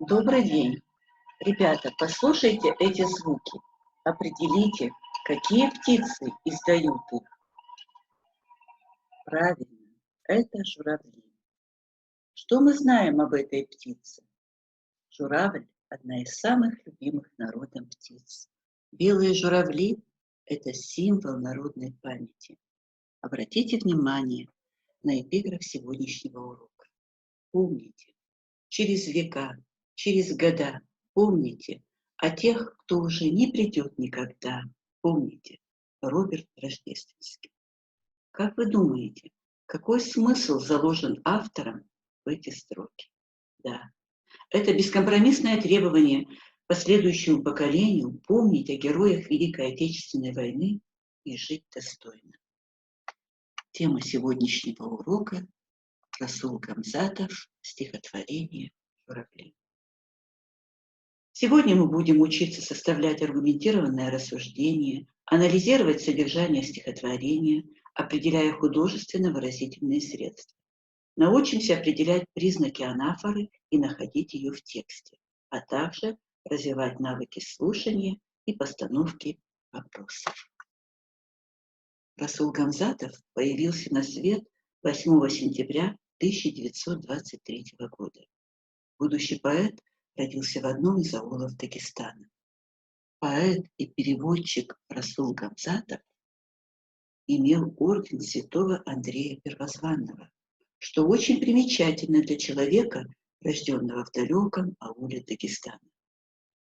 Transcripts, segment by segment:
Добрый день. Ребята, послушайте эти звуки. Определите, какие птицы издают их. Правильно, это журавли. Что мы знаем об этой птице? Журавль – одна из самых любимых народом птиц. Белые журавли – это символ народной памяти. Обратите внимание на эпиграф сегодняшнего урока. Помните, через века, через года, помните о тех, кто уже не придет никогда. Помните, Роберт Рождественский. Как вы думаете, какой смысл заложен автором в эти строки? Да, это бескомпромиссное требование последующему поколению помнить о героях Великой Отечественной войны и жить достойно. Тема сегодняшнего урока – Расул Гамзатов, стихотворение «Журавли». Сегодня мы будем учиться составлять аргументированное рассуждение, анализировать содержание стихотворения, определяя художественно-выразительные средства. Научимся определять признаки анафоры и находить ее в тексте, а также развивать навыки слушания и постановки вопросов. Расул Гамзатов появился на свет 8 сентября 1923 года. Будущий поэт родился в одном из аулов Дагестана. Поэт и переводчик Расул Гамзатов имел орден святого Андрея Первозванного, что очень примечательно для человека, рожденного в далеком ауле Дагестана.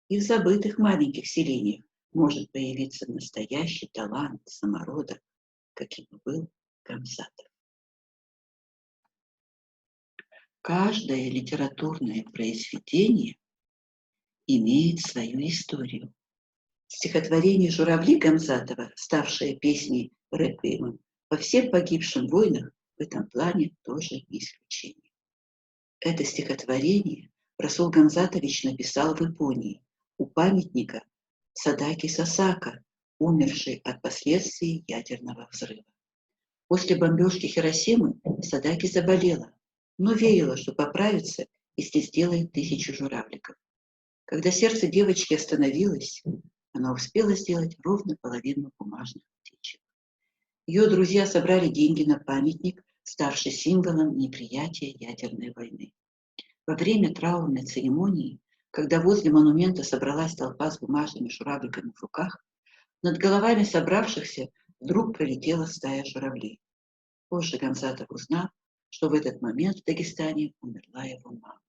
И в забытых маленьких селениях может появиться настоящий талант самородок, каким был Гамзатов. Каждое литературное произведение имеет свою историю. Стихотворение «Журавли» Гамзатова, ставшее песней реквиемом по всем погибшим войнах, в этом плане тоже не исключение. Это стихотворение Расул Гамзатович написал в Японии у памятника Садаки Сасака, умершей от последствий ядерного взрыва. После бомбежки Хиросимы Садаки заболела, но верила, что поправится, если сделает 1000 журавликов. Когда сердце девочки остановилось, она успела сделать ровно половину бумажных птичек. Ее друзья собрали деньги на памятник, ставший символом неприятия ядерной войны. Во время траурной церемонии, когда возле монумента собралась толпа с бумажными журавликами в руках, над головами собравшихся вдруг пролетела стая журавлей. Позже Гамзатов узнал, что в этот момент в Дагестане умерла его мама.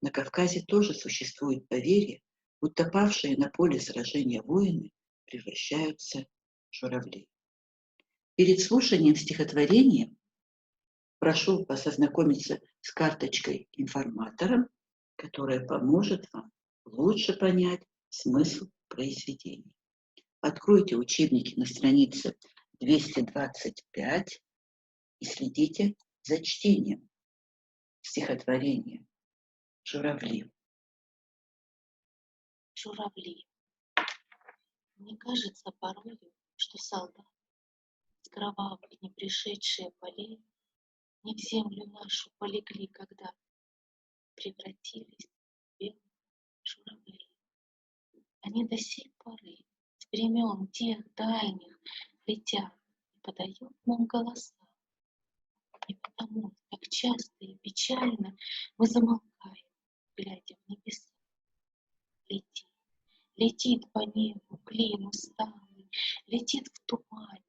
На Кавказе тоже существует поверье, будто павшие на поле сражения воины превращаются в журавлей. Перед слушанием стихотворения прошу вас ознакомиться с карточкой информатором, которая поможет вам лучше понять смысл произведения. Откройте учебники на странице 225 и следите за чтением стихотворения «Журавли». Журавли. Мне кажется порою, что солдат с кровавых не пришедшие полей не в землю нашу полегли, когда превратились в белых журавлей. Они до сей поры с времен тех дальних летят и подают нам голоса. И потому так часто и печально мы замолкаем, глядя в небеса. Летит, летит по небу клин усталый, летит в тумане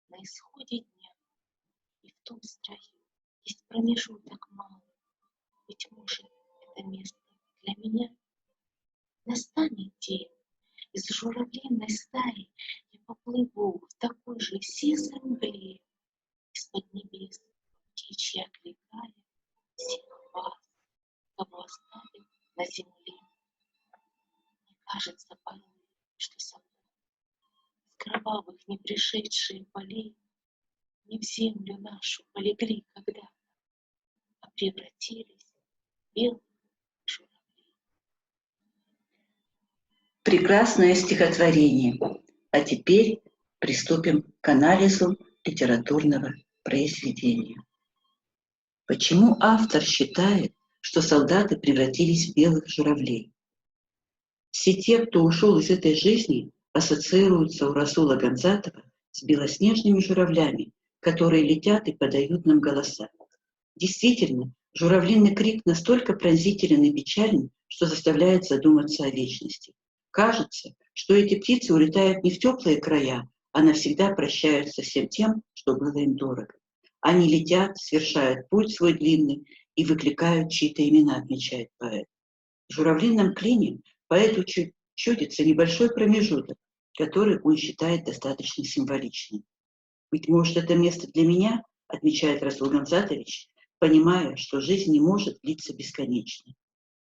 на исходе дня. И в том строю есть промежуток малый, быть может, это место для меня. Настанет день, из журавлиной стаи я поплыву в такой же сизой мгле, из-под небес птичьи окликая всех вас, кого оставил на земле. Мне кажется порой, что солдат с кровавых не пришедшие полей не в землю нашу полегли когда-то, а превратились в белых журавлей. Прекрасное стихотворение. А теперь приступим к анализу литературного произведения. Почему автор считает, что солдаты превратились в белых журавлей. Все те, кто ушел из этой жизни, ассоциируются у Расула Гамзатова с белоснежными журавлями, которые летят и подают нам голоса. Действительно, журавлиный крик настолько пронзителен и печален, что заставляет задуматься о вечности. Кажется, что эти птицы улетают не в теплые края, а навсегда прощаются всем тем, что было им дорого. Они летят, совершают путь свой длинный и выкликают чьи-то имена, отмечает поэт. В журавлином клине поэту чудится небольшой промежуток, который он считает достаточно символичным. «Быть может, это место для меня», отмечает Расул Гамзатович, понимая, что жизнь не может длиться бесконечно.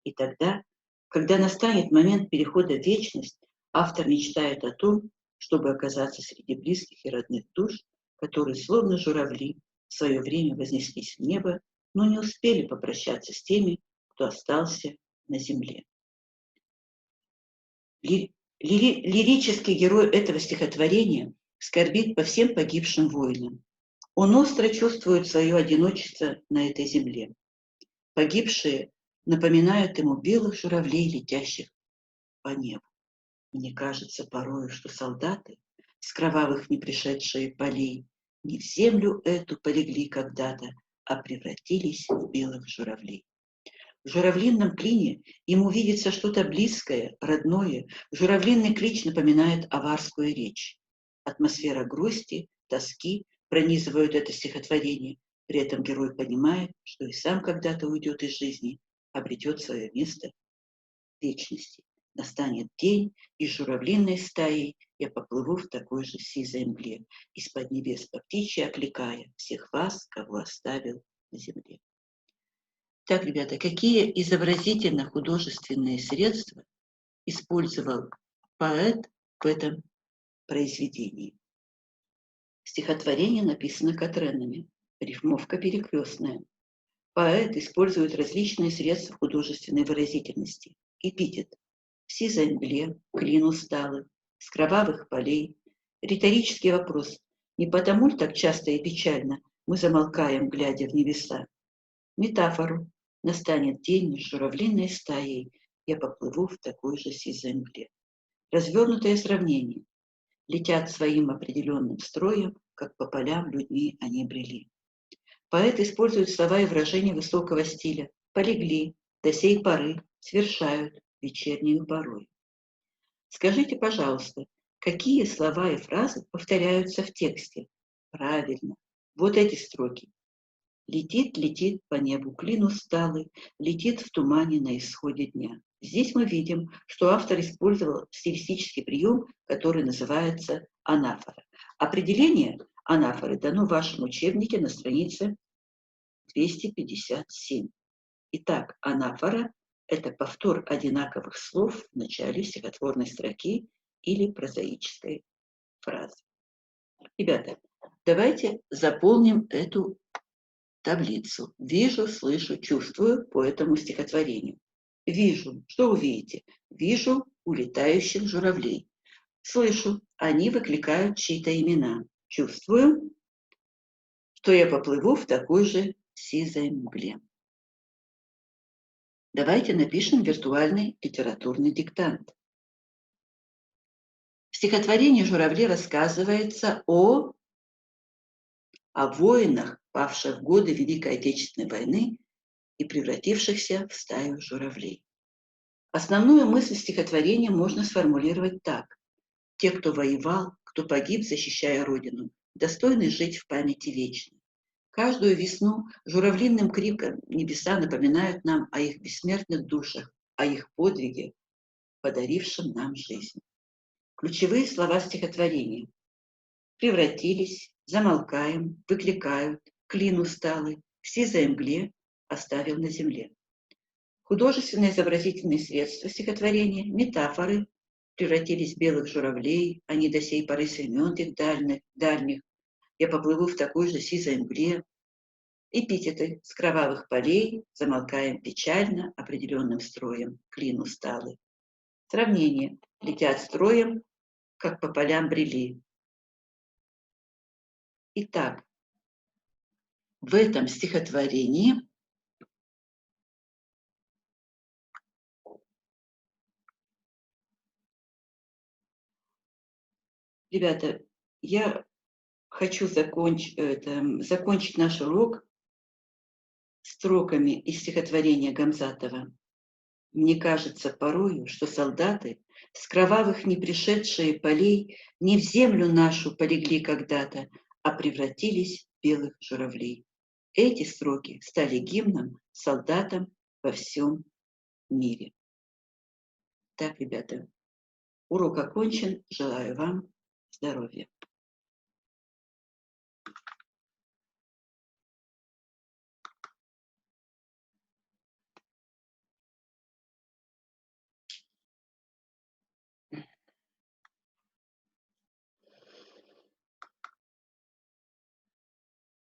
И тогда, когда настанет момент перехода в вечность, автор мечтает о том, чтобы оказаться среди близких и родных душ, которые, словно журавли, в свое время вознеслись в небо, но не успели попрощаться с теми, кто остался на земле. Лирический герой этого стихотворения скорбит по всем погибшим воинам. Он остро чувствует свое одиночество на этой земле. Погибшие напоминают ему белых журавлей, летящих по небу. Мне кажется порою, что солдаты с кровавых непришедшие полей не в землю эту полегли когда-то, а превратились в белых журавлей. В журавлином клине ему видится что-то близкое, родное. Журавлиный клич напоминает аварскую речь. Атмосфера грусти, тоски пронизывают это стихотворение. При этом герой понимает, что и сам когда-то уйдет из жизни, обретет свое место в вечности. Настанет день, и с журавлиной стаей я поплыву в такой же сизой мгле, из-под небес по птичьи окликая всех вас, кого оставил на земле. Так, ребята, какие изобразительно-художественные средства использовал поэт в этом произведении? Стихотворение написано катренами, рифмовка перекрестная. Поэт использует различные средства художественной выразительности. Эпитет: в сизой мгле, клин усталый, с кровавых полей. Риторический вопрос: не потому ли так часто и печально мы замолкаем, глядя в небеса? Метафору: настанет день с журавлиной стаей, я поплыву в такой же сизой мгле. Развернутое сравнение: летят своим определенным строем, как по полям людьми они брели. Поэт использует слова и выражения высокого стиля: полегли, до сей поры, свершают вечернюю порой. Скажите, пожалуйста, какие слова и фразы повторяются в тексте? Правильно, вот эти строки. Летит, летит по небу клин усталый, летит в тумане на исходе дня. Здесь мы видим, что автор использовал стилистический прием, который называется анафора. Определение анафоры дано в вашем учебнике на странице 257. Итак, анафора – это повтор одинаковых слов в начале стихотворной строки или прозаической фразы. Ребята, давайте заполним эту таблицу. Вижу, слышу, чувствую по этому стихотворению. Вижу. Что вы видите? Вижу улетающих журавлей. Слышу. Они выкликают чьи-то имена. Чувствую, что я поплыву в такой же сизой мгле. Давайте напишем виртуальный литературный диктант. В стихотворении «Журавли» рассказывается о воинах, павших в годы Великой Отечественной войны и превратившихся в стаю журавлей. Основную мысль стихотворения можно сформулировать так: те, кто воевал, кто погиб, защищая Родину, достойны жить в памяти вечно. Каждую весну журавлиным криком небеса напоминают нам о их бессмертных душах, о их подвиге, подарившем нам жизнь. Ключевые слова стихотворения: превратились, замолкаем, выкликают, клин усталый, в сизой мгле оставил на земле. Художественные изобразительные средства стихотворения: метафоры: превратились в белых журавлей, они до сей поры семен их дальних, я поплыву в такой же сизой мгле. Эпитеты: с кровавых полей, замолкаем печально, определенным строем, клин усталый. Сравнение: летят строем, как по полям брели. Итак, в этом стихотворении Ребята, я хочу закончить наш урок строками из стихотворения Гамзатова. Мне кажется порою, что солдаты с кровавых не пришедшие полей не в землю нашу полегли когда-то, а превратились в белых журавлей. Эти строки стали гимном солдатам во всем мире. Так, ребята, урок окончен. Желаю вам здоровья.